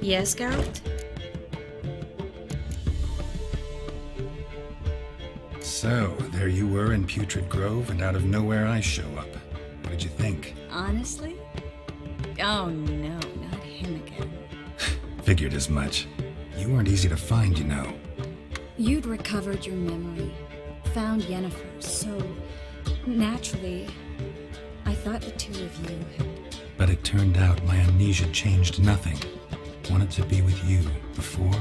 Yes, Geralt? So, there you were in Putrid Grove, and out of nowhere I show up. What did you think? Honestly? Oh no, not him again. Figured as much. You weren't easy to find, you know. You'd recovered your memory, found Yennefer, so naturally, I thought the two of you had... But it turned out my amnesia changed nothing. Wanted to be with you, before,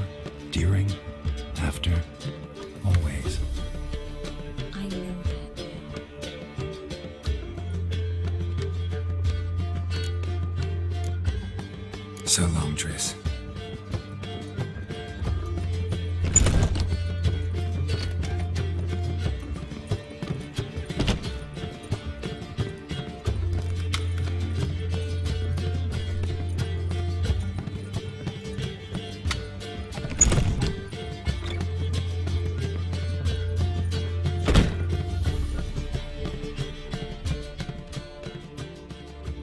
during, after, always. I know that. So long, Triss.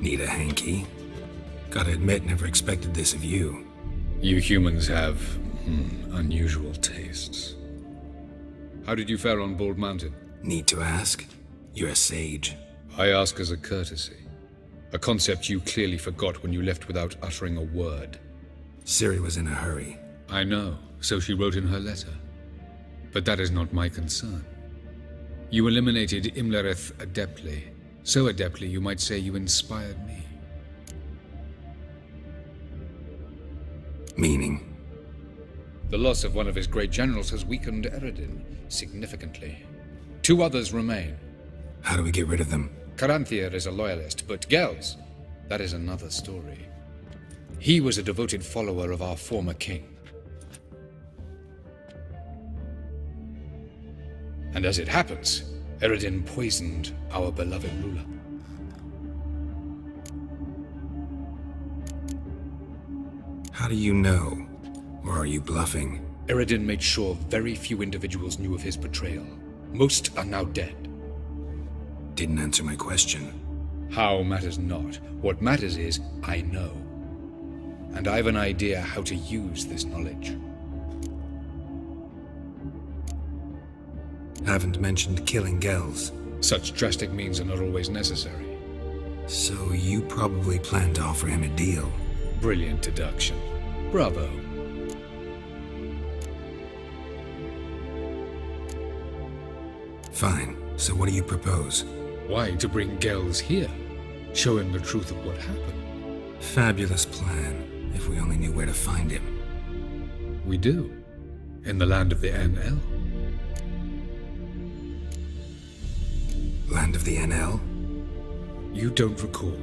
Need a hanky? Gotta admit, never expected this of you. You humans have unusual tastes. How did you fare on Bald Mountain? Need to ask? You're a sage. I ask as a courtesy. A concept you clearly forgot when you left without uttering a word. Ciri was in a hurry. I know, so she wrote in her letter. But that is not my concern. You eliminated Imlerith adeptly. So adeptly, you might say you inspired me. Meaning? The loss of one of his great generals has weakened Eredin significantly. 2 others remain. How do we get rid of them? Caranthir is a loyalist, but Gels, that is another story. He was a devoted follower of our former king. And as it happens, Eredin poisoned our beloved ruler. How do you know? Or are you bluffing? Eredin made sure very few individuals knew of his betrayal. Most are now dead. Didn't answer my question. How matters not. What matters is, I know. And I have an idea how to use this knowledge. Haven't mentioned killing Gels. Such drastic means are not always necessary. So you probably plan to offer him a deal. Brilliant deduction. Bravo. Fine. So what do you propose? Why, to bring Gels here? Show him the truth of what happened. Fabulous plan, if we only knew where to find him. We do. In the land of the NL. Land of the NL? You don't recall.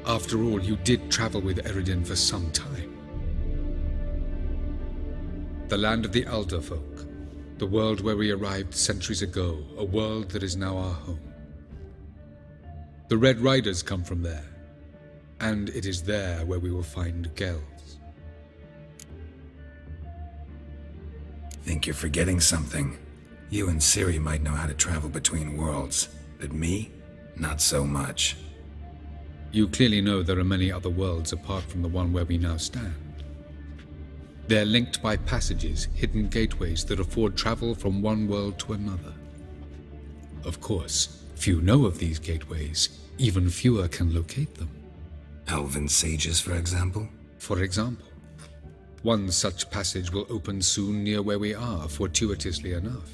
After all, you did travel with Eredin for some time. The land of the Alder folk. The world where we arrived centuries ago. A world that is now our home. The Red Riders come from there. And it is there where we will find Gels. Think you're forgetting something. You and Ciri might know how to travel between worlds, but me? Not so much. You clearly know there are many other worlds apart from the one where we now stand. They're linked by passages, hidden gateways that afford travel from one world to another. Of course, few know of these gateways. Even fewer can locate them. Elven sages, for example? For example. One such passage will open soon near where we are, fortuitously enough.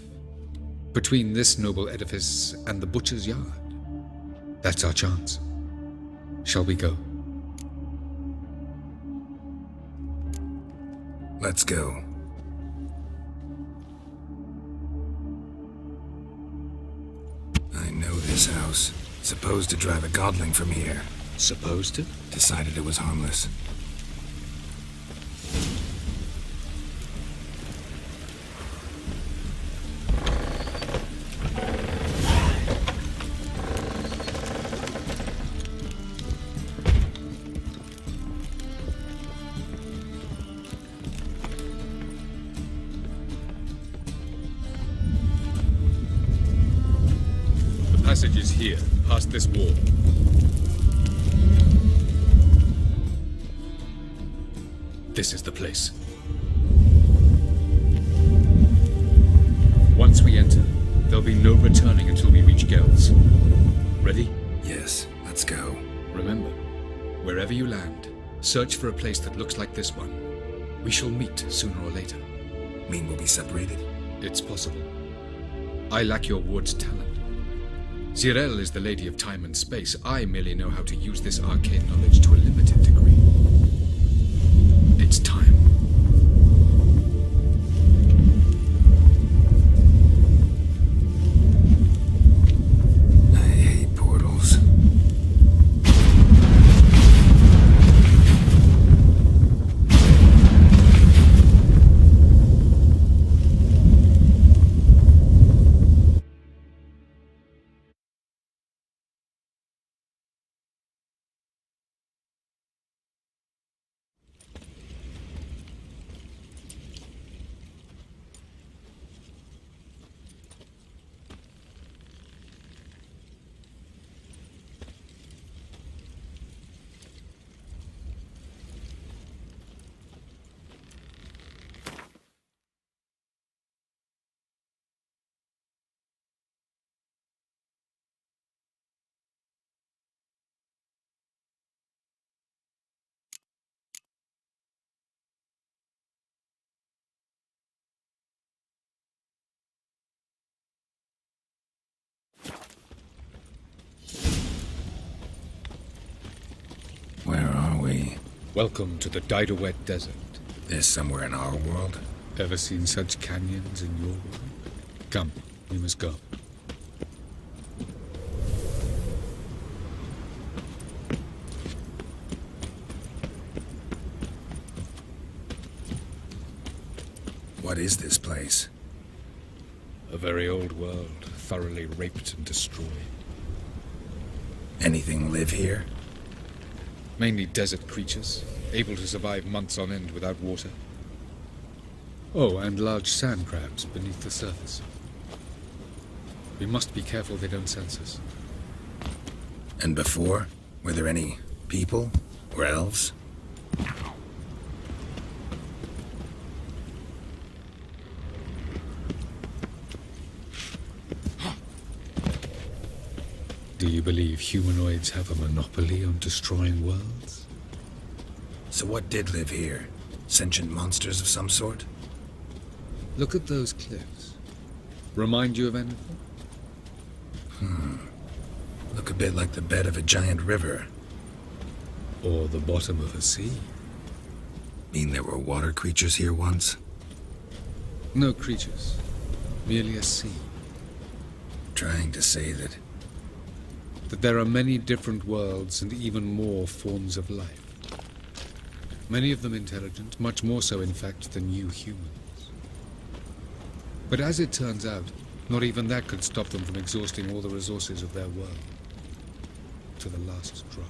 Between this noble edifice and the butcher's yard. That's our chance. Shall we go? Let's go. I know this house. Supposed to drive a godling from here. Supposed to? Decided it was harmless. Passage is here, past this wall. This is the place. Once we enter, there'll be no returning until we reach Geralt. Ready? Yes, let's go. Remember, wherever you land, search for a place that looks like this one. We shall meet sooner or later. Mean we'll be separated? It's possible. I lack your ward's talent. Zirel is the lady of time and space. I merely know how to use this arcane knowledge to a limited degree. It's time. I hate portals. Where are we? Welcome to the Didowet Desert. This somewhere in our world? Ever seen such canyons in your world? Come, we must go. What is this place? A very old world, thoroughly raped and destroyed. Anything live here? Mainly desert creatures, able to survive months on end without water. Oh, and large sand crabs beneath the surface. We must be careful they don't sense us. And before? Were there any people? Or elves? Do you believe humanoids have a monopoly on destroying worlds? So what did live here? Sentient monsters of some sort? Look at those cliffs. Remind you of anything? Look a bit like the bed of a giant river. Or the bottom of a sea? Mean there were water creatures here once? No creatures. Merely a sea. Trying to say that There are many different worlds and even more forms of life. Many of them intelligent, much more so in fact than you humans. But as it turns out, not even that could stop them from exhausting all the resources of their world. To the last drop.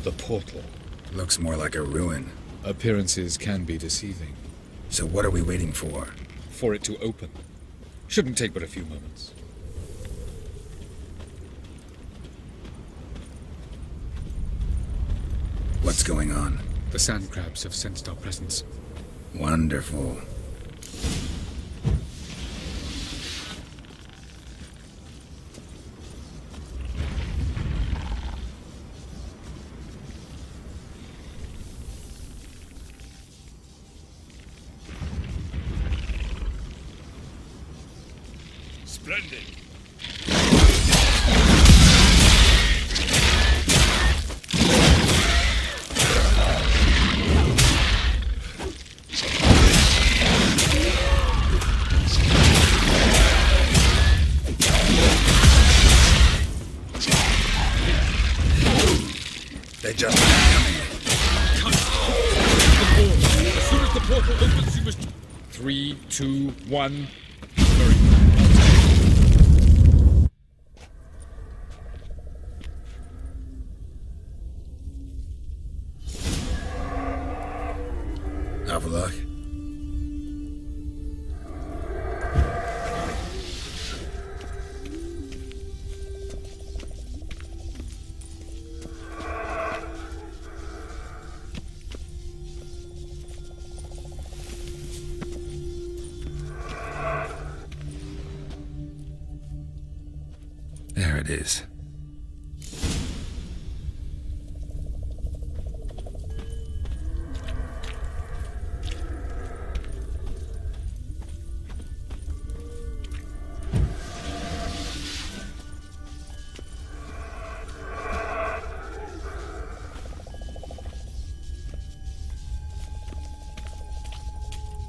The portal. looks more like a ruin. Appearances can be deceiving. So what are we waiting for? For it to open. Shouldn't take but a few moments. What's going on? The sand crabs have sensed our presence. Wonderful. Splendid. They just coming. As soon as the portal opens, you must... 3, 2, 1... Have a look. There it is.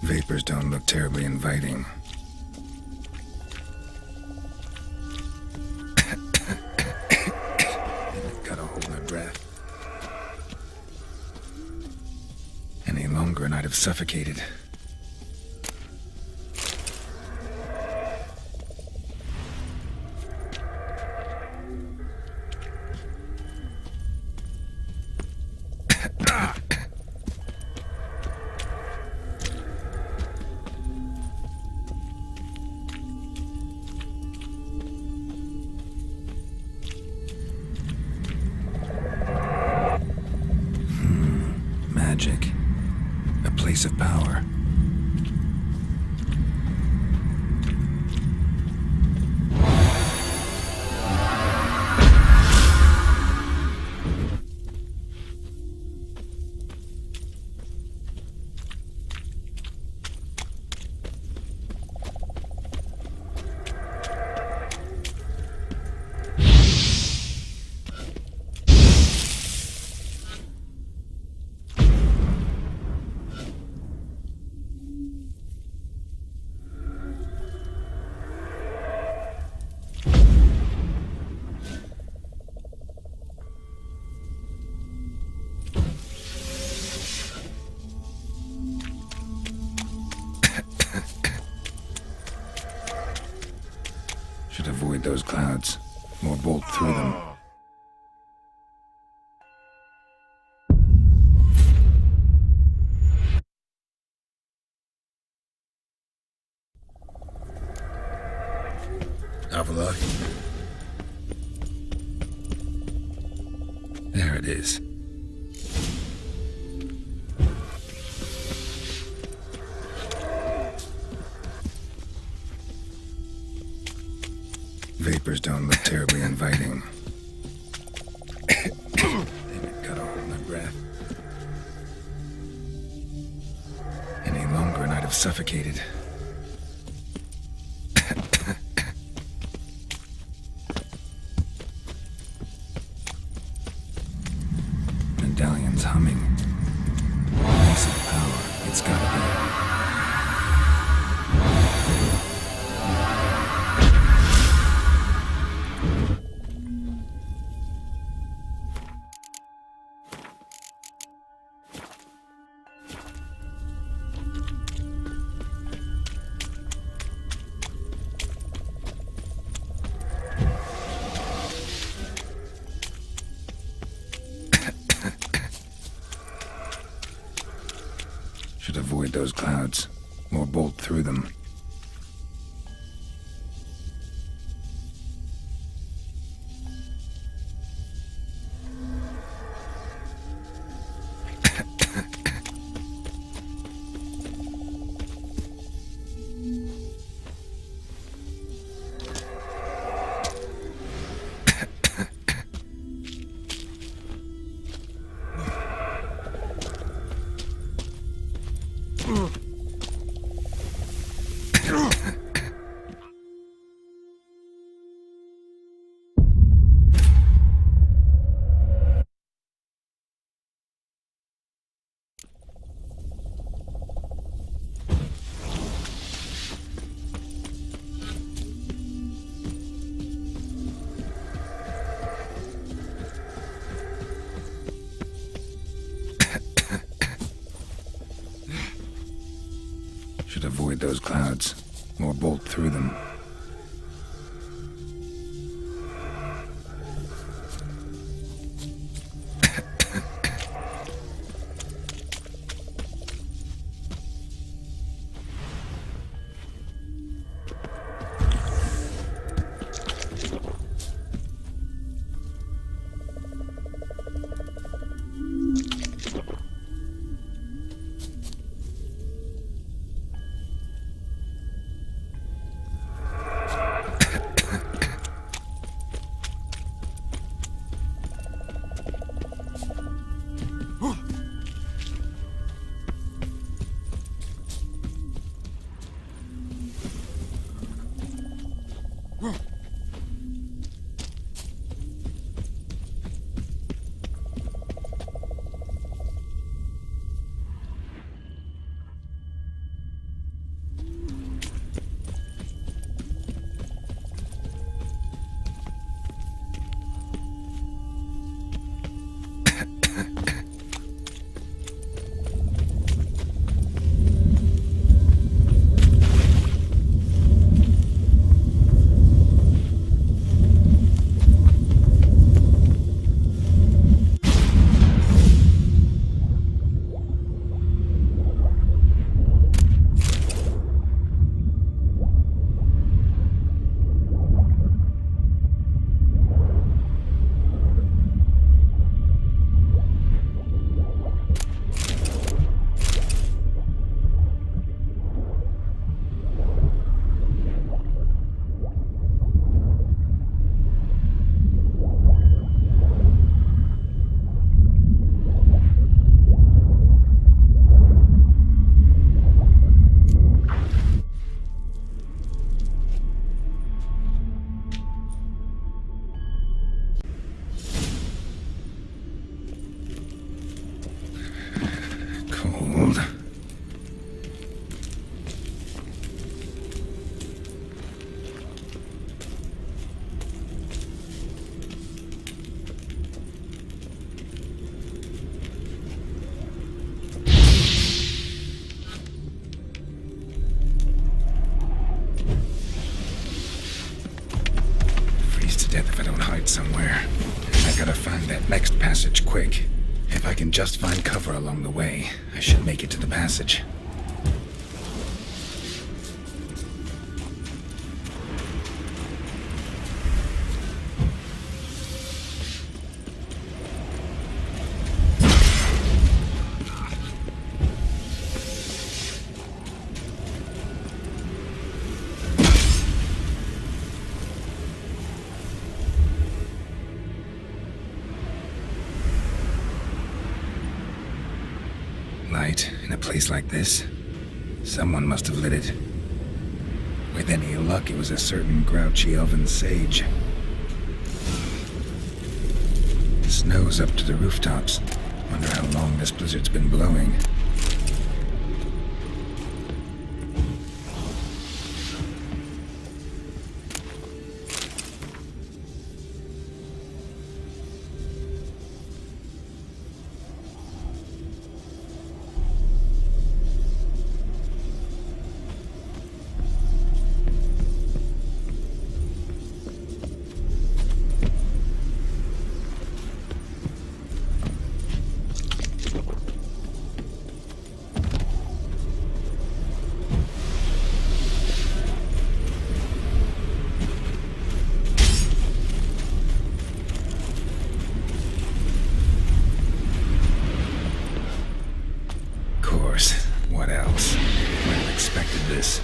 Vapors don't look terribly inviting. Gotta hold my breath. Any longer and I'd have suffocated. Magic. A place of power. Should avoid those clouds, or bolt through them. Have a look. There it is. Vapors don't look terribly inviting. Damn it, gotta hold my breath. Any longer and I'd have suffocated. Medallion's humming. Place of power, it's gotta be. Should avoid those clouds, or bolt through them. Should avoid those clouds, or bolt through them. Somewhere. I gotta find that next passage quick. If I can just find cover along the way, I should make it to the passage. Light in a place like this? Someone must have lit it. With any luck, it was a certain grouchy elven sage. Snow's up to the rooftops. Wonder how long this blizzard's been blowing. What else? Might have expected this.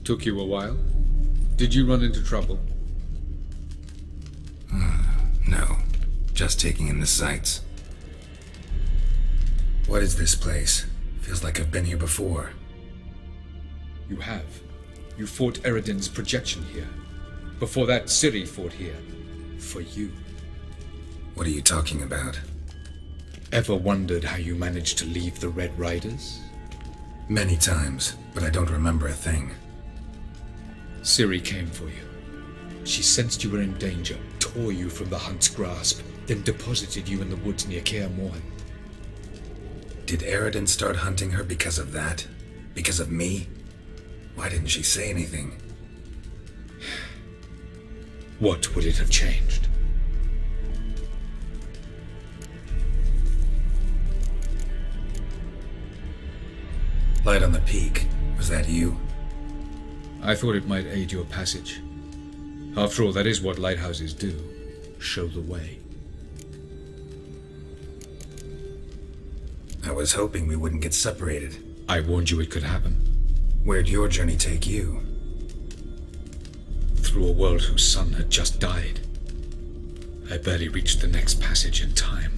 Took you a while? Did you run into trouble? No. Just taking in the sights. What is this place? Feels like I've been here before. You have. You fought Eredin's projection here. Before that, Ciri fought here. For you. What are you talking about? Ever wondered how you managed to leave the Red Riders? Many times, but I don't remember a thing. Ciri came for you. She sensed you were in danger, tore you from the Hunt's grasp, then deposited you in the woods near Kaer Morhen. Did Eredin start hunting her because of that? Because of me? Why didn't she say anything? What would it have changed? Light on the peak. Was that you? I thought it might aid your passage. After all, that is what lighthouses do. Show the way. I was hoping we wouldn't get separated. I warned you it could happen. Where'd your journey take you? Through a world whose sun had just died. I barely reached the next passage in time.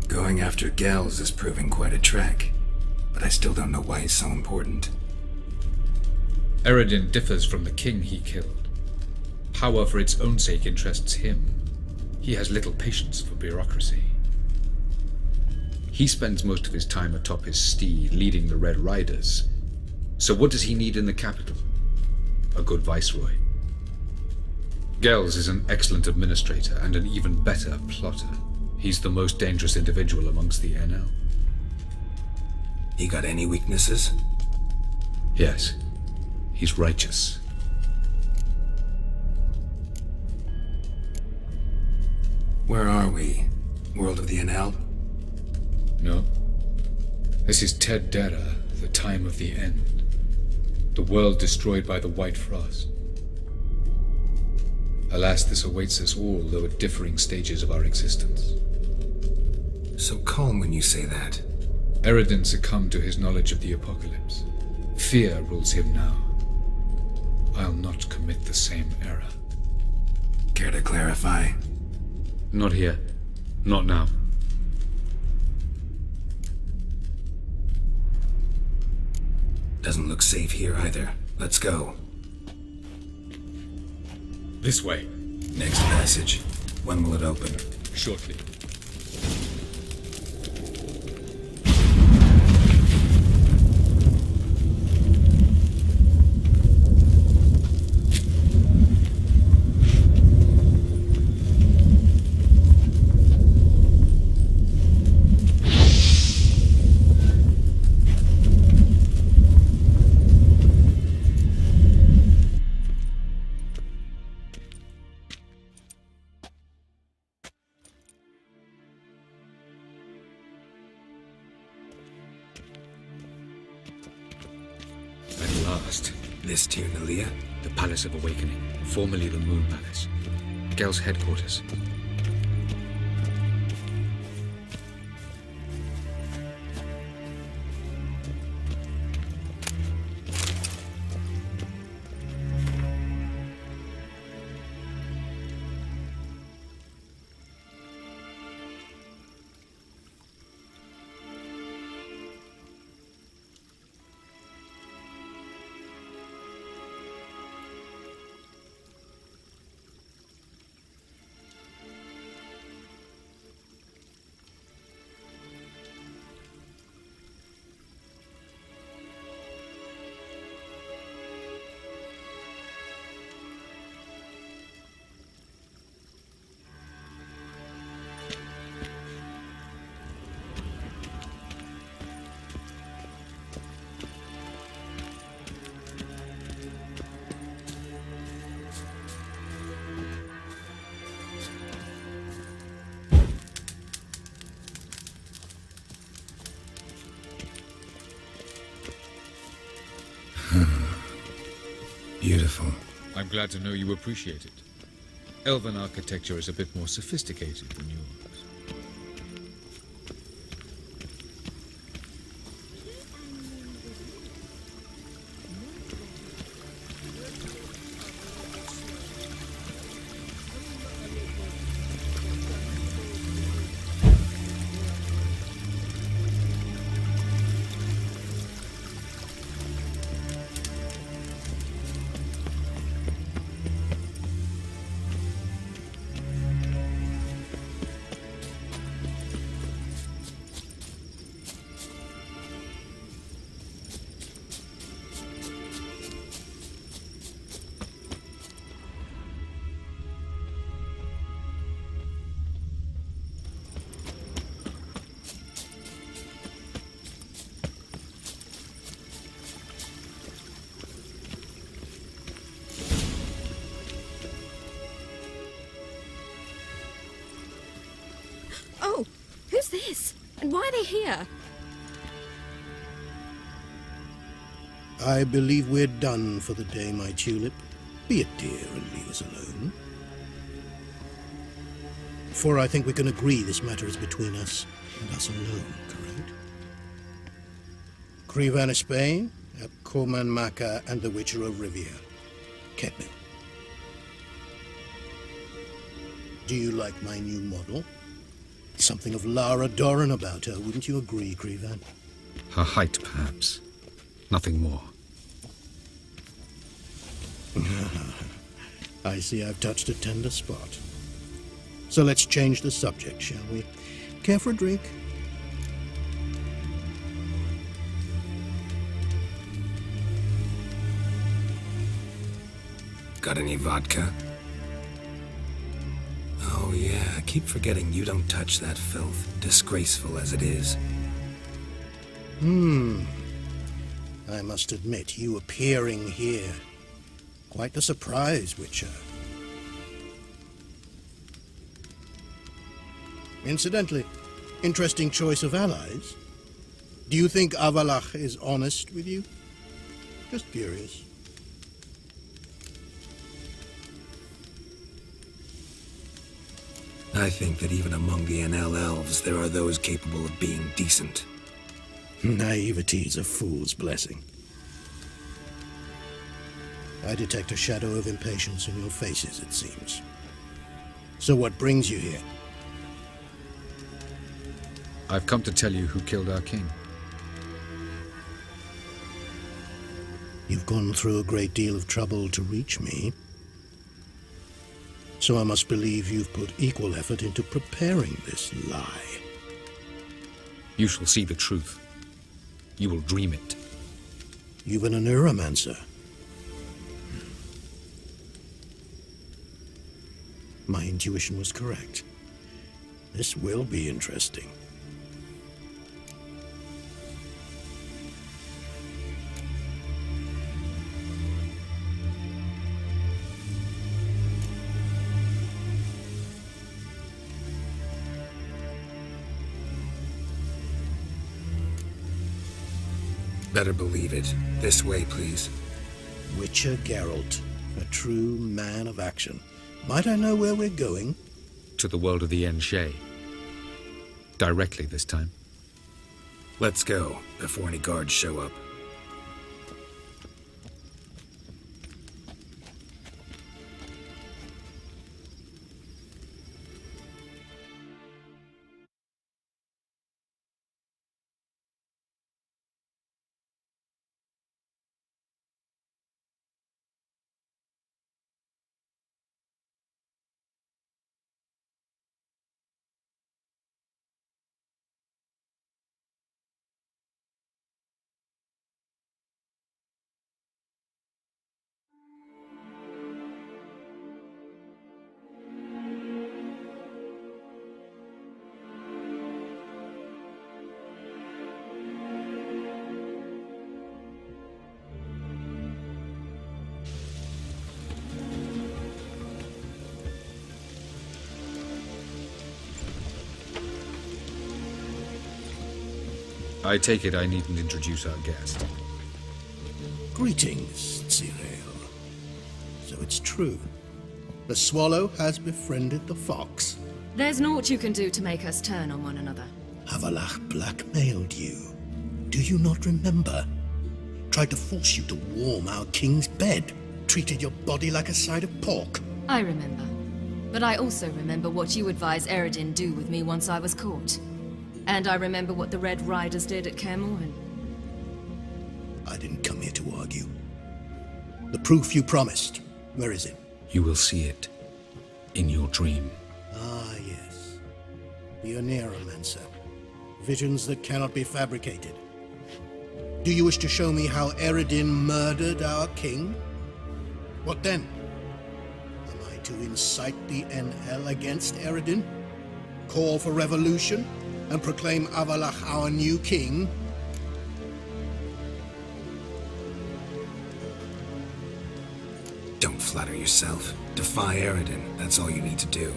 Going after Gels is proving quite a trek, but I still don't know why he's so important. Eredin differs from the king he killed. Power for its own sake interests him. He has little patience for bureaucracy. He spends most of his time atop his steed, leading the Red Riders. So what does he need in the capital? A good viceroy. Gels is an excellent administrator and an even better plotter. He's the most dangerous individual amongst the NL. He got any weaknesses? Yes. He's righteous. Where are we? World of the NL? No. This is Ted Dera, the time of the end. The world destroyed by the White Frost. Alas, this awaits us all, though at differing stages of our existence. So calm when you say that. Eredin succumbed to his knowledge of the apocalypse. Fear rules him now. I'll not commit the same error. Care to clarify? Not here. Not now. Doesn't look safe here either. Let's go. This way. Next passage. When will it open? Shortly. This Tirnalia? The Palace of Awakening, formerly the Moon Palace. Gel's headquarters. Beautiful. I'm glad to know you appreciate it. Elven architecture is a bit more sophisticated than yours. they here? I believe we're done for the day, my tulip. Be a dear and leave us alone. For I think we can agree this matter is between us and us alone, correct? Crivan Spain, Coman Maca, and the Witcher of Rivia. Kettman. Do you like my new model? Something of Lara Doran about her, wouldn't you agree, Crivan? Her height, perhaps. Nothing more. I see I've touched a tender spot. So let's change the subject, shall we? Care for a drink? Got any vodka? Oh yeah, I keep forgetting you don't touch that filth, disgraceful as it is. I must admit, you appearing here, quite a surprise, Witcher. Incidentally, interesting choice of allies. Do you think Avallac'h is honest with you? Just curious. I think that even among the NL elves, there are those capable of being decent. Naivety is a fool's blessing. I detect a shadow of impatience in your faces, it seems. So what brings you here? I've come to tell you who killed our king. You've gone through a great deal of trouble to reach me. So I must believe you've put equal effort into preparing this lie. You shall see the truth. You will dream it. You've been a neuromancer. My intuition was correct. This will be interesting. Better believe it. This way, please. Witcher Geralt, a true man of action. Might I know where we're going? To the world of the Enshe. Directly this time. Let's go, before any guards show up. I take it I needn't introduce our guest. Greetings, Cyril. So it's true. The swallow has befriended the fox. There's naught you can do to make us turn on one another. Avallac'h blackmailed you. Do you not remember? Tried to force you to warm our king's bed. Treated your body like a side of pork. I remember. But I also remember what you advised Eredin do with me once I was caught. And I remember what the Red Riders did at Kaer Morhen. I didn't come here to argue. The proof you promised, where is it? You will see it. In your dream. Ah, yes. The Neuromancer. Visions that cannot be fabricated. Do you wish to show me how Eredin murdered our king? What then? Am I to incite the NL against Eredin? Call for revolution? And proclaim Avallac'h our new king? Don't flatter yourself. Defy Eredin. That's all you need to do.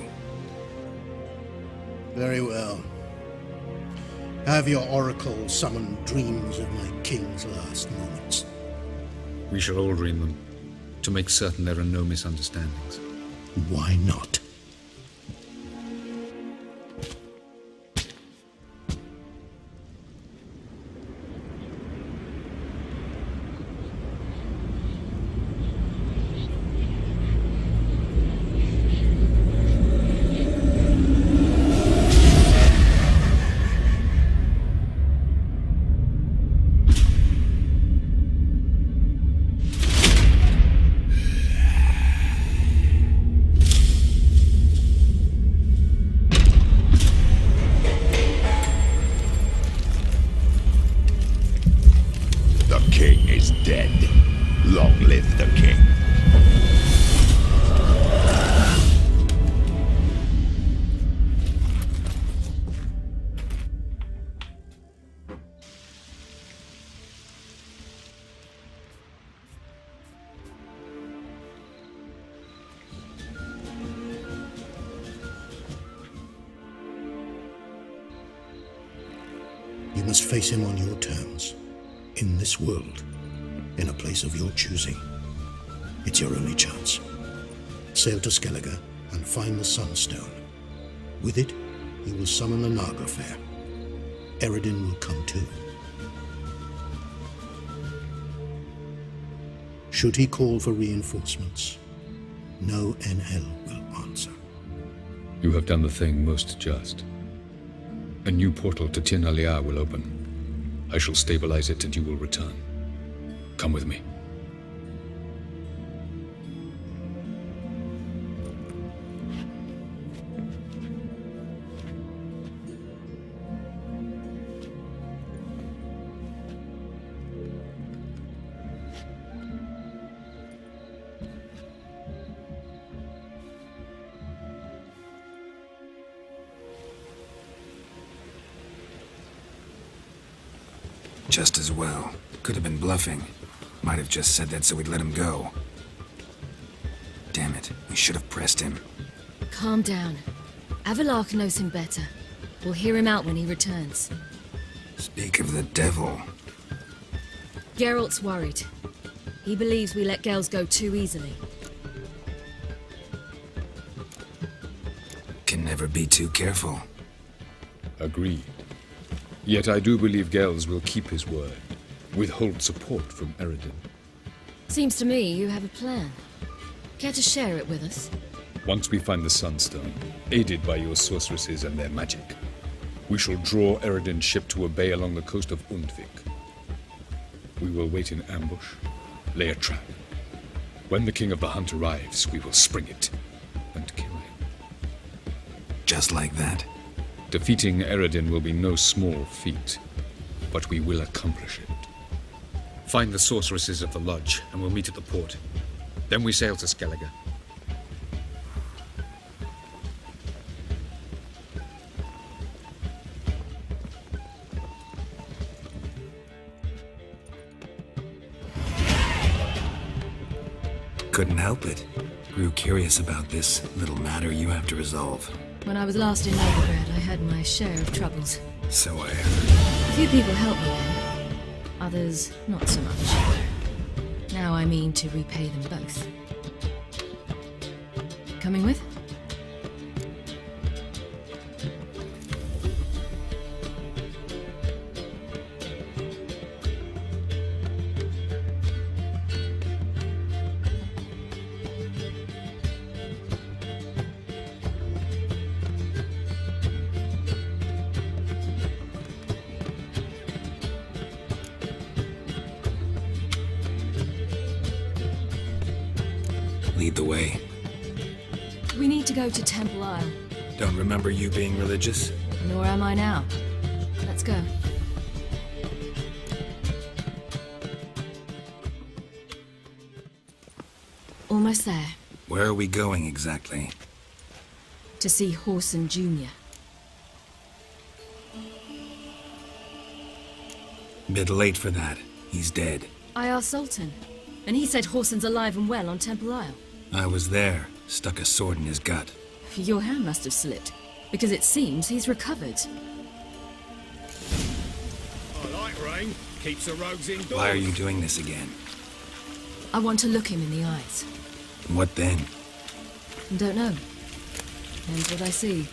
Very well. Have your oracle summon dreams of my king's last moments. We shall all dream them, to make certain there are no misunderstandings. Why not? Long live the king. You must face him on your terms, in this world. In a place of your choosing. It's your only chance. Sail to Skellige and find the Sunstone. With it, you will summon the Naga fair. Eredin will come too. Should he call for reinforcements, no NL will answer. You have done the thing most just. A new portal to Tir na Liar will open. I shall stabilize it and you will return. Come with me. Just as well. Could have been bluffing. Might have just said that so we'd let him go. Damn it, we should have pressed him. Calm down. Avalark knows him better. We'll hear him out when he returns. Speak of the devil. Geralt's worried. He believes we let girls go too easily. Can never be too careful. Agreed. Yet I do believe Gels will keep his word. Withhold support from Eredin. Seems to me you have a plan. Care to share it with us? Once we find the Sunstone, aided by your sorceresses and their magic, we shall draw Eredin's ship to a bay along the coast of Undvik. We will wait in ambush, lay a trap. When the King of the Hunt arrives, we will spring it and kill him. Just like that? Defeating Eredin will be no small feat, but we will accomplish it. Find the sorceresses of the lodge, and we'll meet at the port. Then we sail to Skellige. Couldn't help it. Grew curious about this little matter you have to resolve. When I was last in Novigrad, I had my share of troubles. So I heard. A few people helped me then. Others, not so much. Now I mean to repay them both. Coming with? Lead the way. We need to go to Temple Isle. Don't remember you being religious? Nor am I now. Let's go. Almost there. Where are we going exactly? To see Horson Jr. Bit late for that. He's dead. I asked Sultan, and he said Horson's alive and well on Temple Isle. I was there. Stuck a sword in his gut. Your hand must have slipped, because it seems he's recovered. saying. Keeps the rogues indoors. Why are you doing this again? I want to look him in the eyes. What then? Don't know. Depends what I see.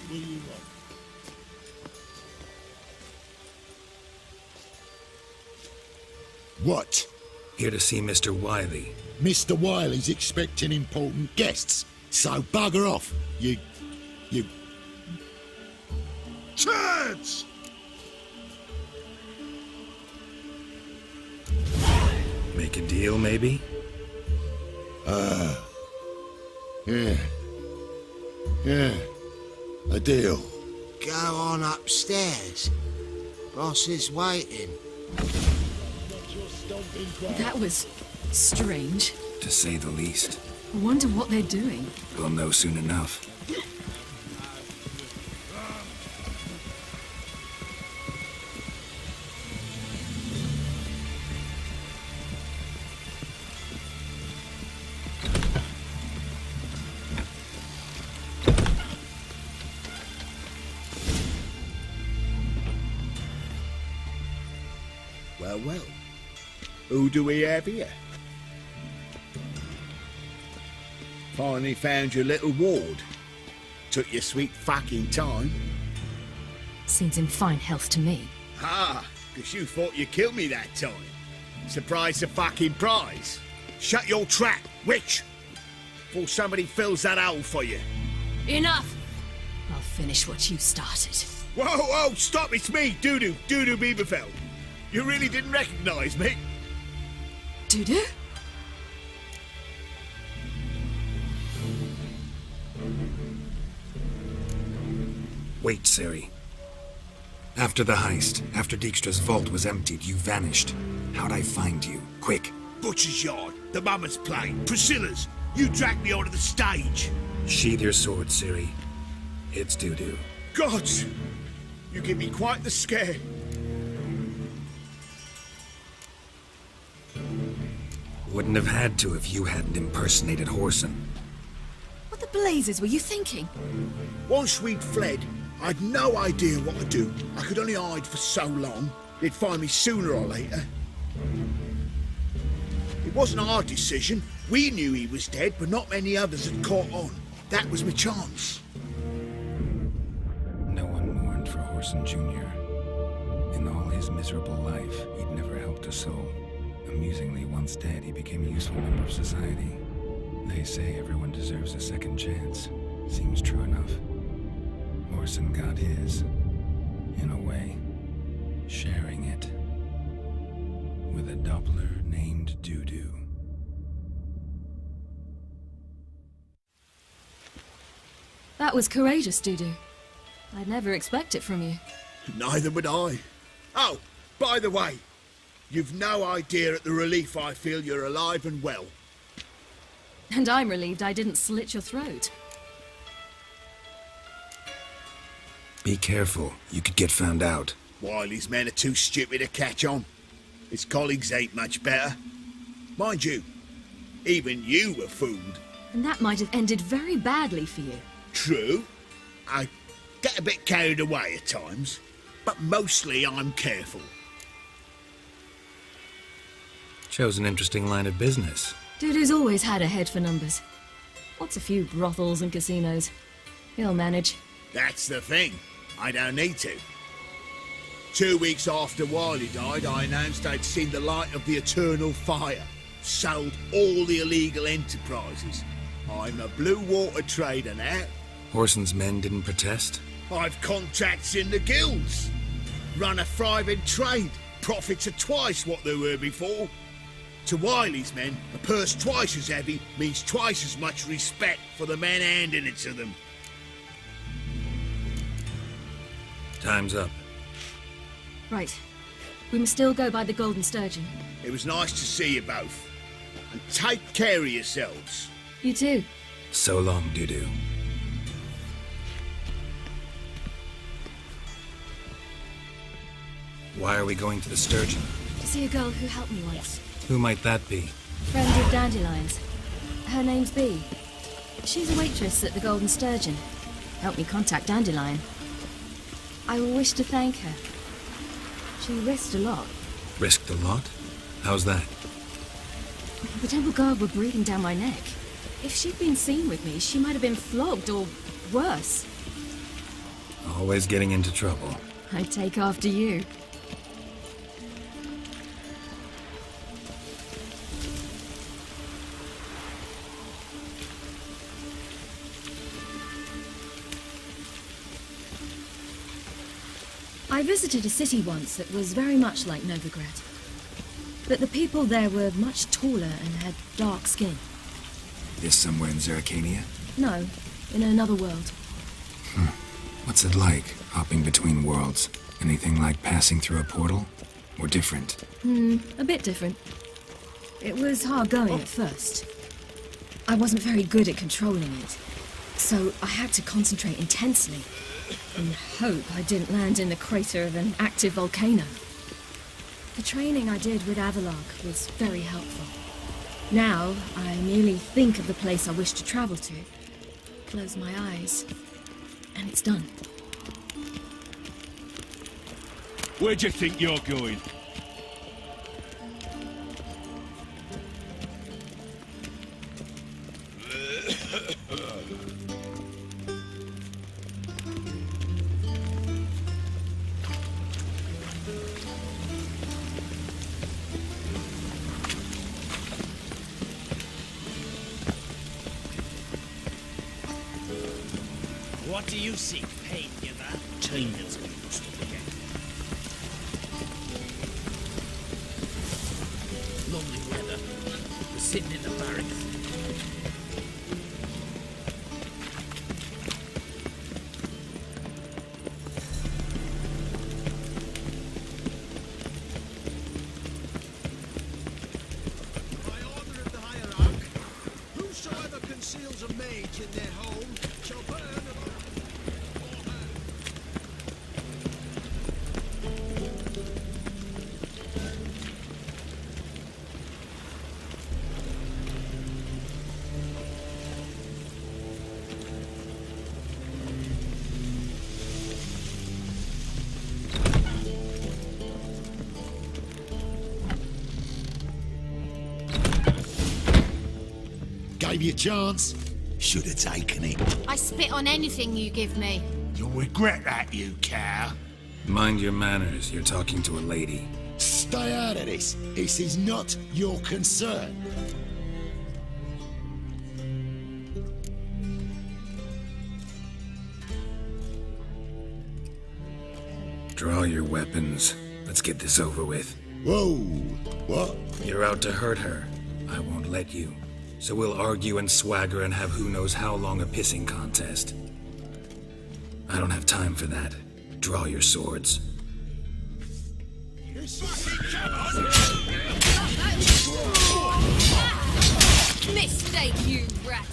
What do you want? What? Here to see Mr. Wiley. Mr. Wiley's expecting important guests, so bugger off, you... turds! Make a deal, maybe? Yeah, a deal. Go on upstairs. Boss is waiting. That was strange. To say the least. I wonder what they're doing. We'll know soon enough. Well. Who do we have here? Finally found your little ward. Took your sweet fucking time. Seems in fine health to me. Ah, because you thought you killed me that time. Surprise the fucking prize. Shut your trap, witch! Before somebody fills that hole for you. Enough! I'll finish what you started. Whoa, stop, it's me, Dudu Bieberfeld. You really didn't recognize me? Dudu? Wait, Ciri. After the heist, after Dijkstra's vault was emptied, you vanished. How'd I find you? Quick. Butcher's Yard, the Mama's Plane, Priscilla's. You dragged me onto the stage. Sheathe your sword, Ciri. It's Dudu. Gods! You give me quite the scare. Wouldn't have had to if you hadn't impersonated Whoreson. What the blazes were you thinking? Once we'd fled, I'd no idea what to do. I could only hide for so long. They'd find me sooner or later. It wasn't our decision. We knew he was dead, but not many others had caught on. That was my chance. No one mourned for Whoreson Jr. In all his miserable life, he'd never helped a soul. Amusingly, once dead, he became a useful member of society. They say everyone deserves a second chance. Seems true enough. Whoreson got his, in a way, sharing it with a Doppler named Dudu. That was courageous, Dudu. I'd never expect it from you. Neither would I. Oh, by the way, you've no idea at the relief I feel you're alive and well. And I'm relieved I didn't slit your throat. Be careful. You could get found out. Wiley's men are too stupid to catch on. His colleagues ain't much better. Mind you, even you were fooled. And that might have ended very badly for you. True. I get a bit carried away at times, but mostly I'm careful. Chose an interesting line of business. Dudu's always had a head for numbers. What's a few brothels and casinos? He'll manage. That's the thing. I don't need to. 2 weeks after Wiley died, I announced I'd seen the light of the eternal fire. Sold all the illegal enterprises. I'm a blue water trader now. Whoreson's men didn't protest? I've contacts in the guilds. Run a thriving trade. Profits are twice what they were before. To Wiley's men, a purse twice as heavy means twice as much respect for the men handing it to them. Time's up. Right. We must still go by the Golden Sturgeon. It was nice to see you both. And take care of yourselves. You too. So long, Dudu. Why are we going to the Sturgeon? To see a girl who helped me once. Who might that be? Friend of Dandelion's. Her name's Bee. She's a waitress at the Golden Sturgeon. Helped me contact Dandelion. I wish to thank her. She risked a lot. Risked a lot? How's that? The temple guard were breathing down my neck. If she'd been seen with me, she might have been flogged or worse. Always getting into trouble. I'd take after you. I visited a city once that was very much like Novigrad. But the people there were much taller and had dark skin. This somewhere in Zeracania? No, in another world. What's it like, hopping between worlds? Anything like passing through a portal? Or different? A bit different. It was hard going at first. I wasn't very good at controlling it, so I had to concentrate intensely and hope I didn't land in the crater of an active volcano. The training I did with Avalark was very helpful. Now, I merely think of the place I wish to travel to, close my eyes, and it's done. Where do you think you're going? What do you seek, pain giver? Changes we used to forget. Lovely weather. We're sitting in the barracks. By order of the hierarch, whosoever conceals a mage in their home shall burn Gave you a chance. Should have taken it. I spit on anything you give me. You'll regret that, you cow. Mind your manners, you're talking to a lady. Stay out of this. This is not your concern. Draw your weapons. Let's get this over with. Whoa. What? You're out to hurt her. I won't let you. So we'll argue and swagger and have who knows how long a pissing contest. I don't have time for that. Draw your swords. Mistake, you rat!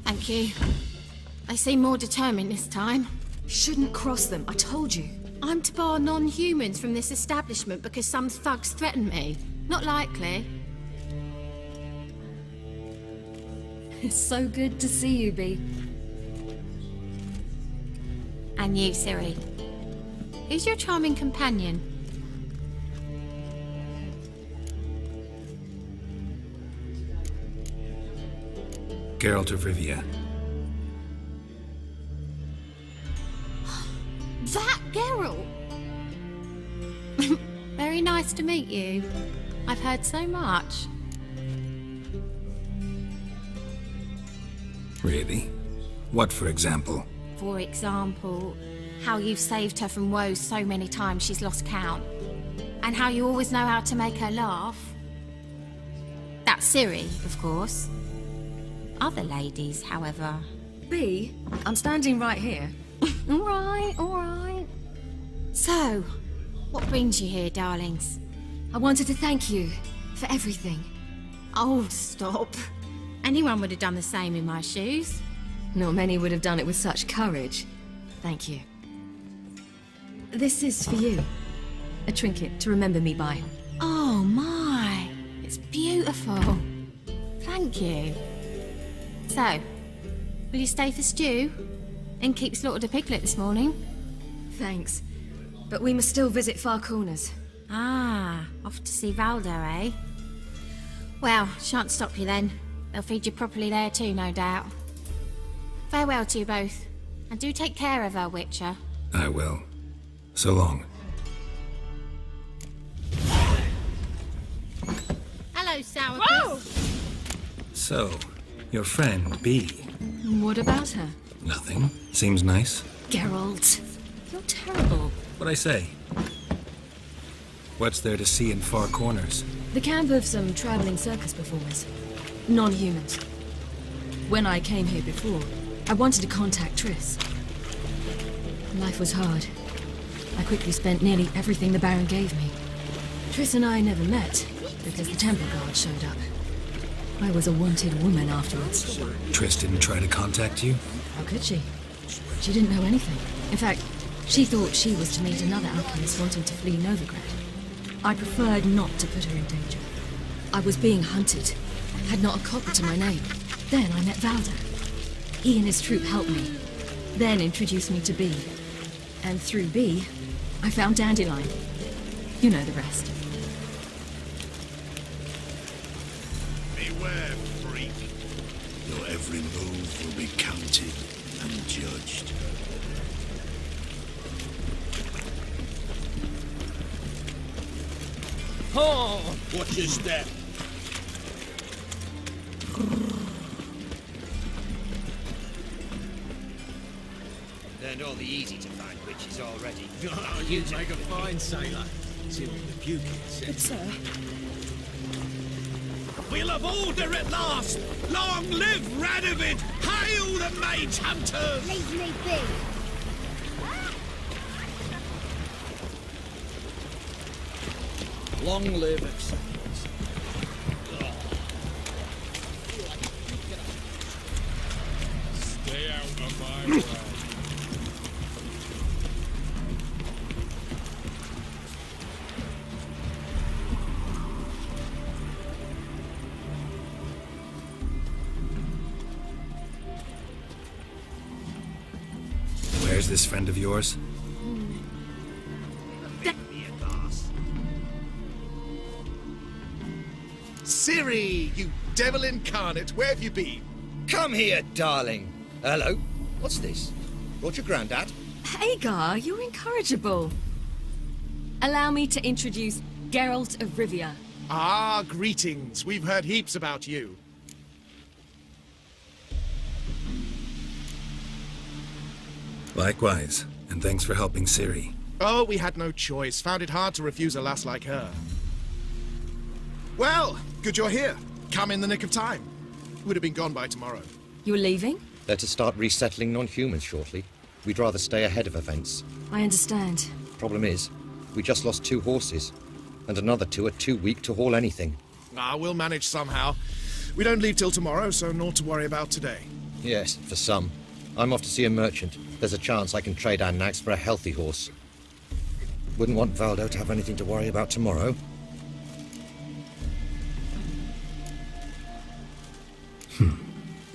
Thank you. I seem more determined this time. Shouldn't cross them, I told you. I'm to bar non-humans from this establishment because some thugs threaten me. Not likely. It's so good to see you, Bee. And you, Siri. Who's your charming companion? Geralt de Rivia. That Geralt! Very nice to meet you. I've heard so much. Really? What, for example? For example, how you've saved her from woes so many times she's lost count. And how you always know how to make her laugh. That's Ciri, of course. Other ladies, however... B, I'm standing right here. All right. So, what brings you here, darlings? I wanted to thank you for everything. Oh, stop. Anyone would have done the same in my shoes. Not many would have done it with such courage. Thank you. This is for you. A trinket to remember me by. Oh my, it's beautiful. Thank you. So, will you stay for stew? And keep slaughtered a piglet this morning? Thanks. But we must still visit Far Corners. Ah, off to see Valdo, eh? Well, shan't stop you then. They'll feed you properly there too, no doubt. Farewell to you both. And do take care of her, Witcher. I will. So long. Hello, Sourpuss. So, your friend, B. What about her? Nothing. Seems nice. Geralt, you're terrible. What'd I say? What's there to see in Far Corners? The camp of some traveling circus performers. Non-humans. When I came here before, I wanted to contact Triss. Life was hard. I quickly spent nearly everything the Baron gave me. Triss and I never met, because the temple guard showed up. I was a wanted woman afterwards. Triss didn't try to contact you? How could she? She didn't know anything. In fact, she thought she was to meet another alchemist wanting to flee Novigrad. I preferred not to put her in danger. I was being hunted. Had not a copper to my name. Then I met Valdo. He and his troop helped me. Then introduced me to B. And through B, I found Dandelion. You know the rest. Beware, freak. Your every move will be counted and judged. Oh, watch your step. Learned all the easy-to-find witches already. Oh, you make a fine sailor. Till the puke But, sir, We'll have order at last! Long live Radovid! Hail the mage hunters! Leave me be. Long live acceptance. Stay out of my way. Where's this friend of yours? Ciri, you devil incarnate, where have you been? Come here, darling. Hello. What's this? Brought your granddad? Hagar, you're incorrigible. Allow me to introduce Geralt of Rivia. Ah, greetings. We've heard heaps about you. Likewise, and thanks for helping Ciri. Oh, we had no choice. Found it hard to refuse a lass like her. Well, good you're here. Come in the nick of time. Would have been gone by tomorrow. You're leaving? They're to start resettling non-humans shortly. We'd rather stay ahead of events. I understand. Problem is, we just lost 2 horses, and another 2 are too weak to haul anything. Ah, we'll manage somehow. We don't leave till tomorrow, so naught to worry about today. Yes, for some. I'm off to see a merchant. There's a chance I can trade our nags for a healthy horse. Wouldn't want Valdo to have anything to worry about tomorrow.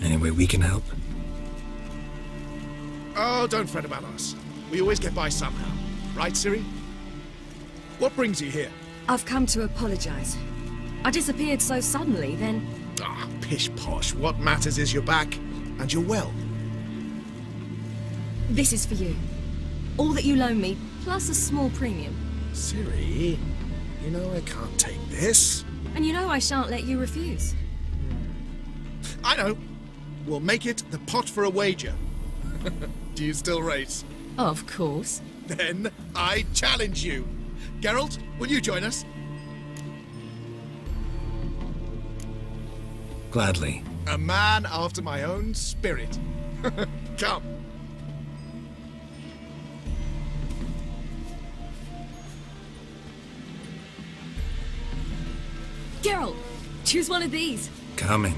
Any way we can help? Oh, don't fret about us. We always get by somehow. Right, Ciri? What brings you here? I've come to apologize. I disappeared so suddenly, then... Ah, pish-posh. What matters is you're back, and you're well. This is for you. All that you loan me, plus a small premium. Ciri, you know I can't take this. And you know I shan't let you refuse. I know. We'll make it the pot for a wager. Do you still race? Of course. Then I challenge you. Geralt, will you join us? Gladly. A man after my own spirit. Come. Geralt, choose one of these. Coming.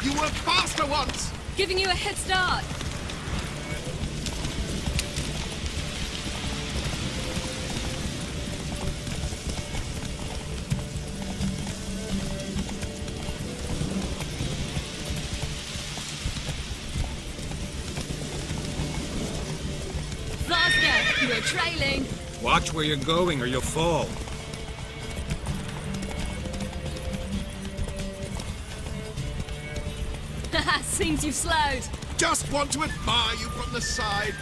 You were faster once! Giving you a head start. Faster! You're trailing. Watch where you're going or you'll fall. Seems you've slowed. Just want to admire you from the side.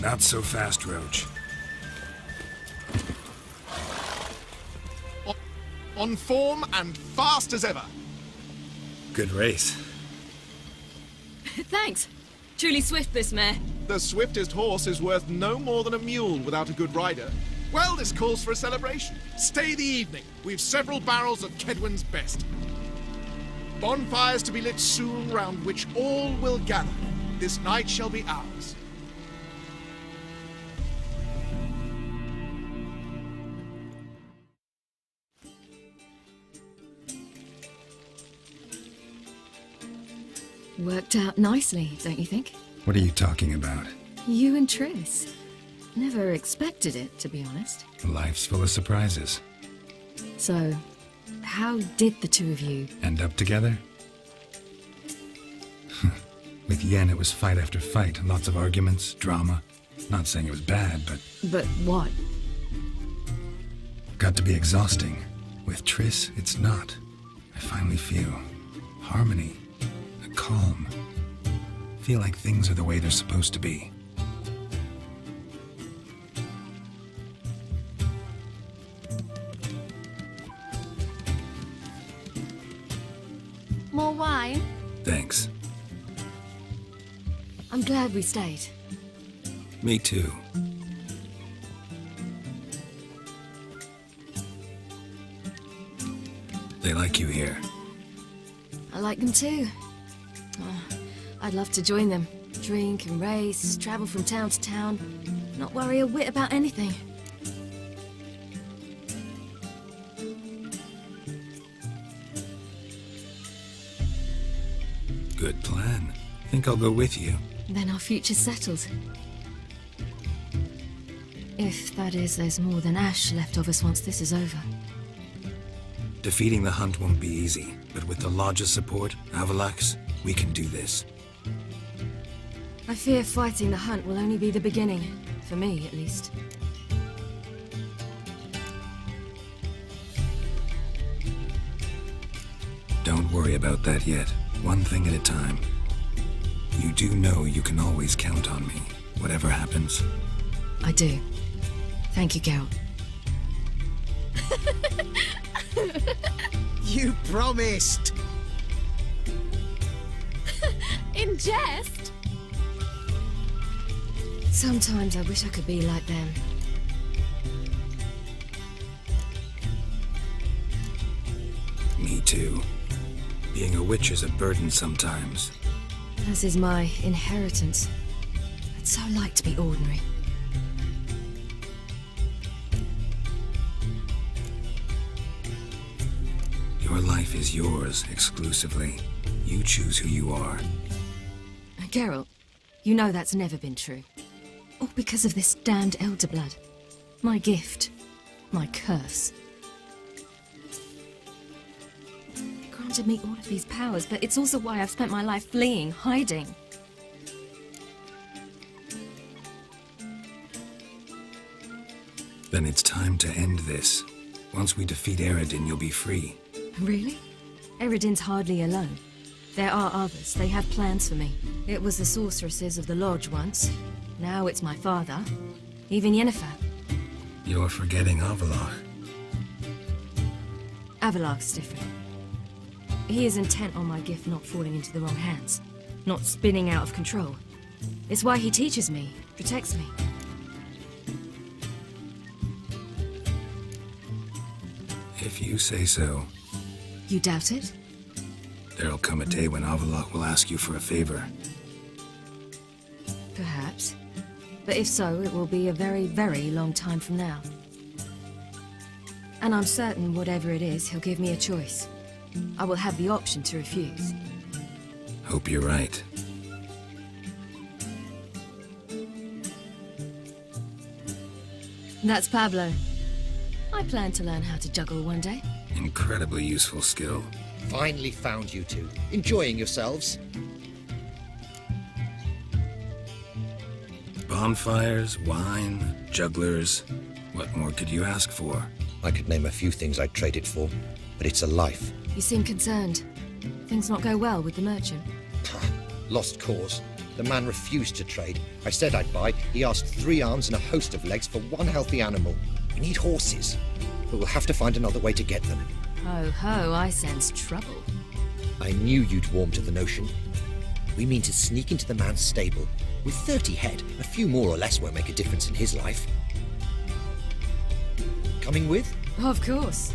Not so fast, Roach. On form and fast as ever. Good race. Thanks. Truly swift, this mare. The swiftest horse is worth no more than a mule without a good rider. Well, this calls for a celebration. Stay the evening. We've several barrels of Kedwen's best. Bonfires to be lit soon, round which all will gather. This night shall be ours. Worked out nicely, don't you think? What are you talking about? You and Triss. Never expected it, to be honest. Life's full of surprises. So, how did the two of you... End up together? With Yen, it was fight after fight. Lots of arguments, drama. Not saying it was bad, but... But what? Got to be exhausting. With Triss, it's not. I finally feel harmony. Calm. Feel like things are the way they're supposed to be. More wine? Thanks. I'm glad we stayed. Me too. They like you here. I like them too. Oh, I'd love to join them. Drink and race, travel from town to town. Not worry a whit about anything. Good plan. Think I'll go with you. Then our future's settled. If, that is, there's more than ash left of us once this is over. Defeating the hunt won't be easy, but with the Lodge's support, Avalax, we can do this. I fear fighting the hunt will only be the beginning. For me, at least. Don't worry about that yet. One thing at a time. You do know you can always count on me, whatever happens. I do. Thank you, Geralt. You promised! In jest? Sometimes I wish I could be like them. Me too. Being a witch is a burden sometimes. As is my inheritance. I'd so like to be ordinary. Your life is yours exclusively. You choose who you are. Geralt, you know that's never been true. All because of this damned elder blood. My gift. My curse. It granted me all of these powers, but it's also why I've spent my life fleeing, hiding. Then it's time to end this. Once we defeat Eredin, you'll be free. Really? Eredin's hardly alone. There are others. They have plans for me. It was the sorceresses of the lodge once. Now it's my father. Even Yennefer. You're forgetting Avallac'h. Avallac'h's different. He is intent on my gift not falling into the wrong hands. Not spinning out of control. It's why he teaches me, protects me. If you say so. You doubt it? There'll come a day when Avallac'h will ask you for a favor. Perhaps. But if so, it will be a very, very long time from now. And I'm certain whatever it is, he'll give me a choice. I will have the option to refuse. Hope you're right. That's Pablo. I plan to learn how to juggle one day. Incredibly useful skill. Finally found you two. Enjoying yourselves? Bonfires, wine, jugglers. What more could you ask for? I could name a few things I'd trade it for, but it's a life. You seem concerned. Things not go well with the merchant. Lost cause. The man refused to trade. I said I'd buy. He asked 3 arms and a host of legs for 1 healthy animal. We need horses, but we'll have to find another way to get them. Ho ho, I sense trouble. I knew you'd warm to the notion. We mean to sneak into the man's stable. With 30 head, a few more or less won't make a difference in his life. Coming with? Of course.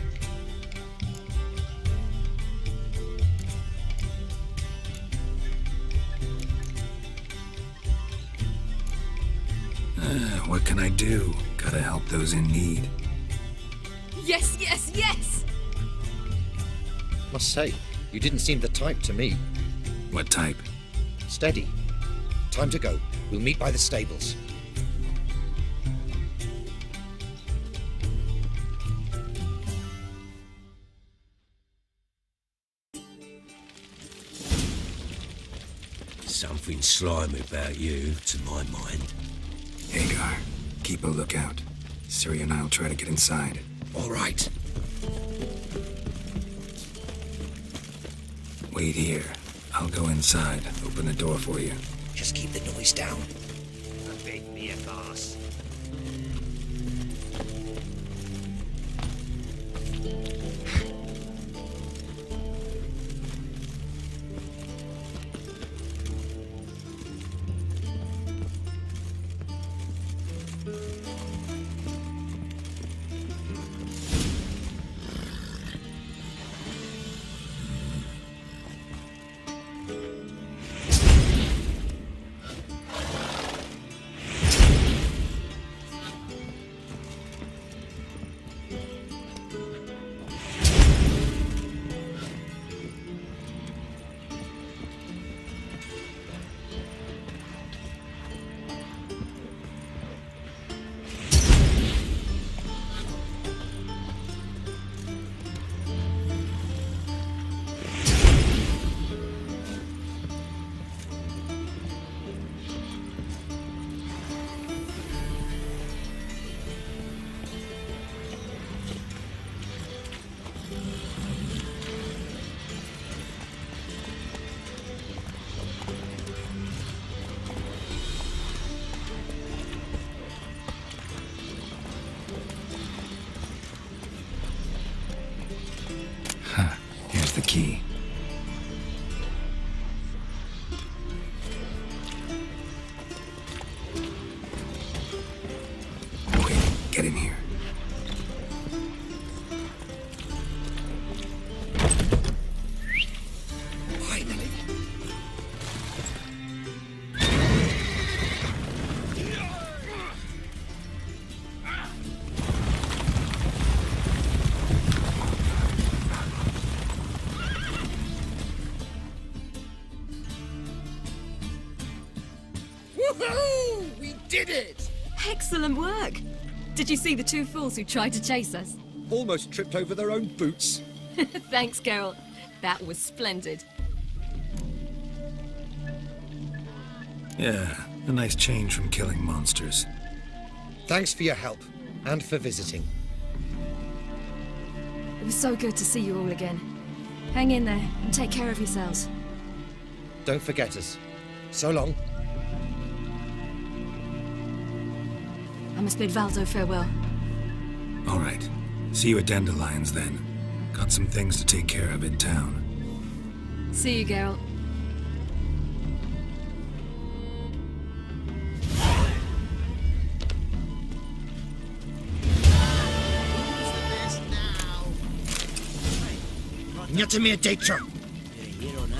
What can I do? Gotta help those in need. Yes, yes, yes! Must say, you didn't seem the type to me. What type? Steady. Time to go. We'll meet by the stables. Something slimy about you, to my mind. Hagar, keep a lookout. Ciri and I'll try to get inside. All right. Wait here. I'll go inside. Open the door for you. Just keep the noise down. A big near boss. Here's the key. Okay, get in here. Finally. Woohoo! We did it! Excellent work! Did you see the 2 fools who tried to chase us? Almost tripped over their own boots. Thanks, Geralt. That was splendid. Yeah, a nice change from killing monsters. Thanks for your help, and for visiting. It was so good to see you all again. Hang in there, and take care of yourselves. Don't forget us. So long. I must bid Valdo farewell. All right. See you at Dandelions, then. Got some things to take care of in town. See you, Geralt. Nie to me a danger. Yeah, you don't know.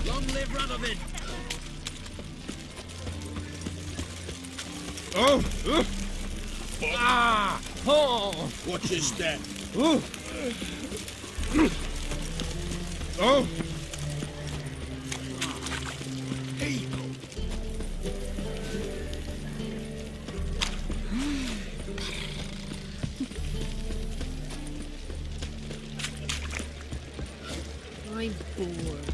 Long live Radovid! Oh! Ah! Oh! Watch your step. Oh! Oh! I'm bored.